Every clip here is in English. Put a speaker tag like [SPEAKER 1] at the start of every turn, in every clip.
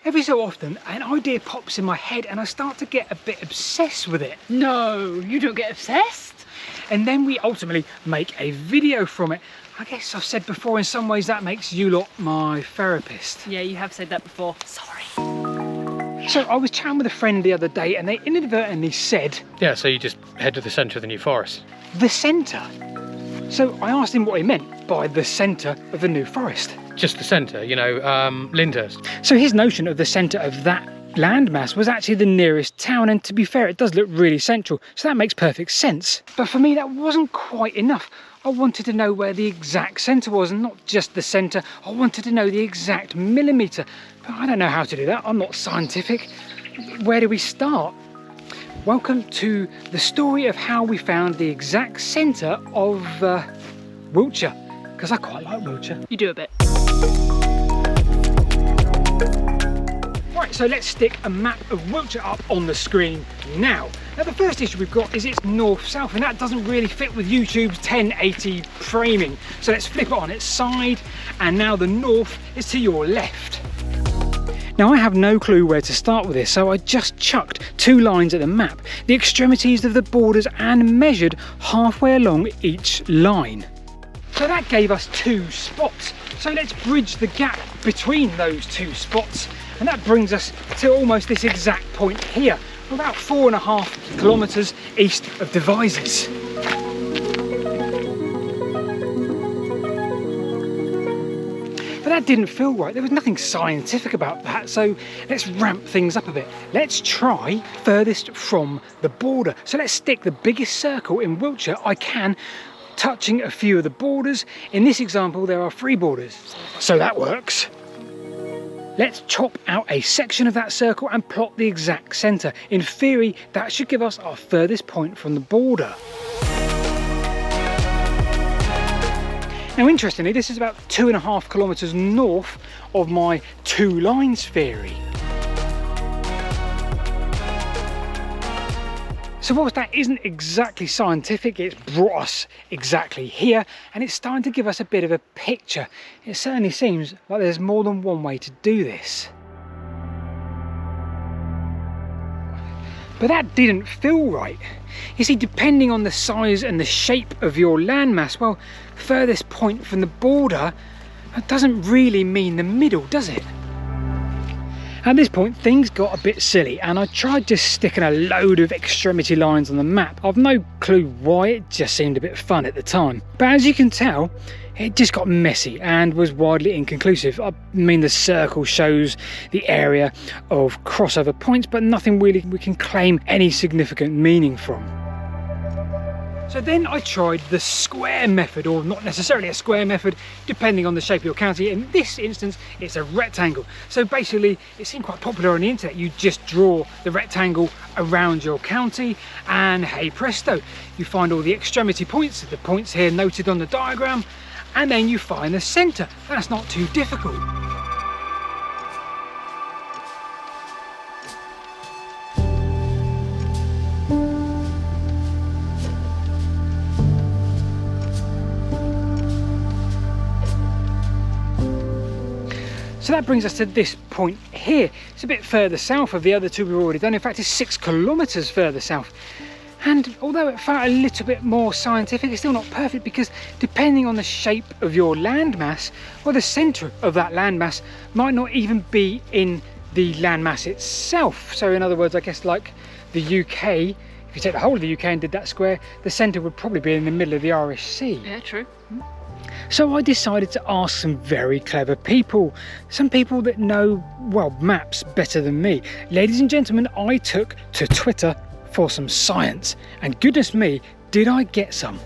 [SPEAKER 1] Every so often an idea pops in my head and I start to get a bit obsessed with it.
[SPEAKER 2] No, you don't get obsessed.
[SPEAKER 1] And then we ultimately make a video from it. I guess I've said before, in some ways that makes you lot my therapist.
[SPEAKER 2] Yeah, you have said that before. Sorry.
[SPEAKER 1] So I was chatting with a friend the other day and they inadvertently said...
[SPEAKER 3] Yeah, so you just head to the centre of the new forest.
[SPEAKER 1] The centre. So I asked him what he meant by the centre of the new forest.
[SPEAKER 3] Just the centre, you know, Lyndhurst.
[SPEAKER 1] So his notion of the centre of that landmass was actually the nearest town, and to be fair, it does look really central, so that makes perfect sense. But for me, that wasn't quite enough. I wanted to know where the exact centre was, and not just the centre. I wanted to know the exact millimetre, but I don't know how to do that. I'm not scientific. Where do we start? Welcome to the story of how we found the exact centre of Wiltshire, because I quite like Wiltshire.
[SPEAKER 2] You do a bit.
[SPEAKER 1] Right, so let's stick a map of Wiltshire up on the screen now. Now the first issue we've got is it's north-south, and that doesn't really fit with YouTube's 1080 framing. So let's flip it on its side, and now the north is to your left. Now I have no clue where to start with this, so I just chucked 2 lines at the map, the extremities of the borders, and measured halfway along each line. So that gave us 2 spots. So let's bridge the gap between those 2 spots, and that brings us to almost this exact point here, about 4.5 kilometres east of Devizes. But that didn't feel right. There was nothing scientific about that, so let's ramp things up a bit. Let's try furthest from the border. So let's stick the biggest circle in Wiltshire I can, touching a few of the borders. In this example, there are 3 borders, so that works. Let's chop out a section of that circle and plot the exact centre. In theory, that should give us our furthest point from the border. Now interestingly, this is about 2.5 kilometres north of my 2 lines theory. So whilst that isn't exactly scientific, it's brought us exactly here, and it's starting to give us a bit of a picture. It certainly seems like there's more than one way to do this. But that didn't feel right. You see, depending on the size and the shape of your landmass, well, furthest point from the border, that doesn't really mean the middle, does it? At this point, things got a bit silly, and I tried just sticking a load of extremity lines on the map. I've no clue why, it just seemed a bit fun at the time. But as you can tell, it just got messy and was widely inconclusive. I mean, the circle shows the area of crossover points, but nothing really we can claim any significant meaning from. So then I tried the square method, or not necessarily a square method, depending on the shape of your county. In this instance, it's a rectangle. So basically, it seemed quite popular on the internet. You just draw the rectangle around your county, and hey presto, you find all the extremity points, the points here noted on the diagram, and then you find the centre. That's not too difficult. So that brings us to this point here. It's a bit further south of the other 2 we've already done. In fact, it's 6 kilometres further south. And although it felt a little bit more scientific, it's still not perfect, because depending on the shape of your landmass, well, the centre of that landmass might not even be in the landmass itself. So in other words, I guess like the UK, if you take the whole of the UK and did that square, the centre would probably be in the middle of the Irish Sea.
[SPEAKER 2] Yeah, true.
[SPEAKER 1] So I decided to ask some very clever people, some people that know, well, maps better than me. Ladies and gentlemen, I took to Twitter for some science, and goodness me, did I get some.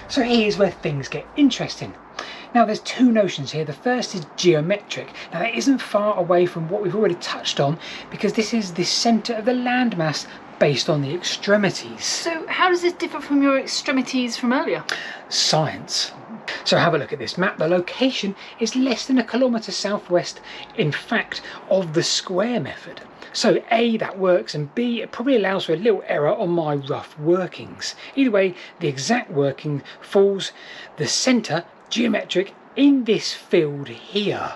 [SPEAKER 1] So here's where things get interesting. Now there's 2 notions here. The first is geometric. Now that isn't far away from what we've already touched on, because this is the centre of the landmass based on the extremities.
[SPEAKER 2] So how does this differ from your extremities from earlier?
[SPEAKER 1] Science. So have a look at this map. The location is less than 1 kilometre southwest, in fact, of the square method. So A, that works, and B, it probably allows for a little error on my rough workings. Either way, the exact working falls the centre, geometric, in this field here.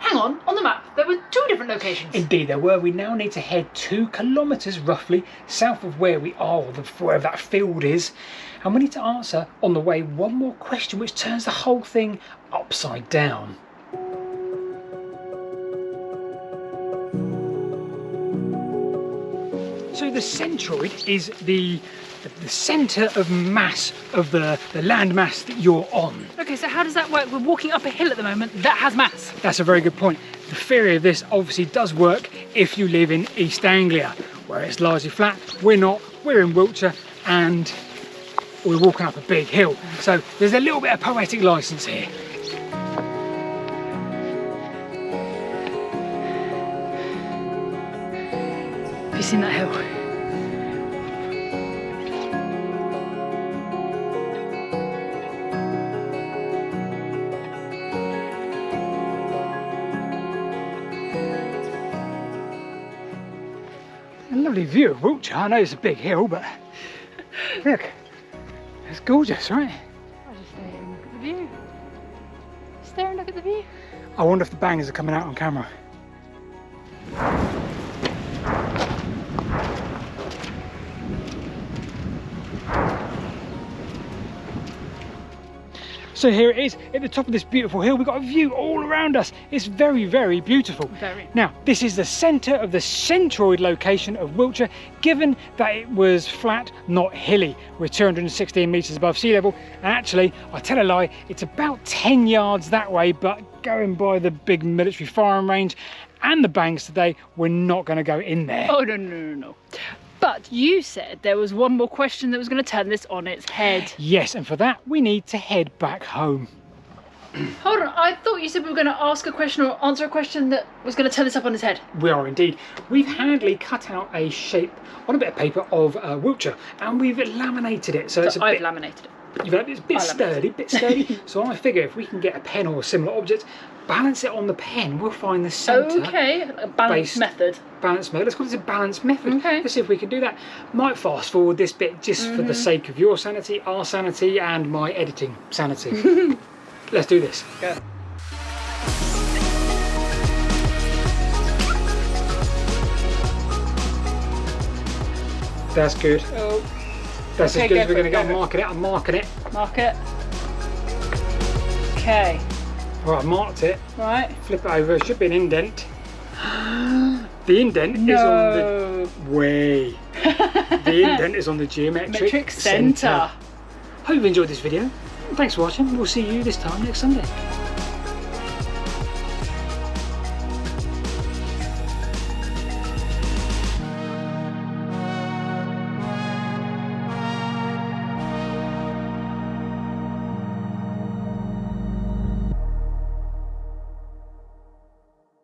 [SPEAKER 2] Hang on the map, there were 2 different locations.
[SPEAKER 1] Indeed there were. We now need to head 2 kilometres roughly south of where we are, or wherever that field is. And we need to answer on the way one more question which turns the whole thing upside down. So the centroid is the centre of mass of the land mass that you're on.
[SPEAKER 2] Okay, so how does that work? We're walking up a hill at the moment that has mass.
[SPEAKER 1] That's a very good point. The theory of this obviously does work if you live in East Anglia, where it's largely flat. We're not, we're in Wiltshire and we're walking up a big hill. So there's a little bit of poetic licence here.
[SPEAKER 2] Have you seen that hill?
[SPEAKER 1] A lovely view of Wiltshire. I know it's a big hill, but look, it's gorgeous, right?
[SPEAKER 2] I just stare and look at the view. Stare and look at the view.
[SPEAKER 1] I wonder if the bangers are coming out on camera. So here it is at the top of this beautiful hill. We've got a view all around us. It's very, very beautiful.
[SPEAKER 2] Very.
[SPEAKER 1] Now, this is the centre of the centroid location of Wiltshire, given that it was flat, not hilly. We're 216 metres above sea level. And actually, I tell a lie, it's about 10 yards that way, but going by the big military firing range and the bangs today, we're not going to go in there.
[SPEAKER 2] Oh, no. But you said there was one more question that was going to turn this on its head.
[SPEAKER 1] Yes, and for that, we need to head back home.
[SPEAKER 2] Hold on, I thought you said we were going to ask a question or answer a question that was going to turn this up on its head.
[SPEAKER 1] We are indeed. We've handily cut out a shape on a bit of paper of Wiltshire, and we've laminated it. So it's a
[SPEAKER 2] I've
[SPEAKER 1] bit,
[SPEAKER 2] laminated it.
[SPEAKER 1] it's a bit sturdy, So I figure if we can get a pen or a similar object, balance it on the pen, we'll find the centre.
[SPEAKER 2] Okay, a balance method.
[SPEAKER 1] Balance method. Let's call it a balance method.
[SPEAKER 2] Okay.
[SPEAKER 1] Let's see if we can do that. Might fast forward this bit just for the sake of your sanity, our sanity, and my editing sanity. Let's do this.
[SPEAKER 2] Go.
[SPEAKER 1] That's good.
[SPEAKER 2] Oh.
[SPEAKER 1] That's
[SPEAKER 2] Okay,
[SPEAKER 1] as good as we're
[SPEAKER 2] go
[SPEAKER 1] going to
[SPEAKER 2] for it,
[SPEAKER 1] get.
[SPEAKER 2] go
[SPEAKER 1] I'm marking it. I'm marking it.
[SPEAKER 2] Mark it. Okay.
[SPEAKER 1] All right, I've marked it.
[SPEAKER 2] Right.
[SPEAKER 1] Flip it over. It should be an indent. The indent is on the way. The indent is on the geometric
[SPEAKER 2] Centre.
[SPEAKER 1] Hope you've enjoyed this video. Thanks for watching. We'll see you this time next Sunday.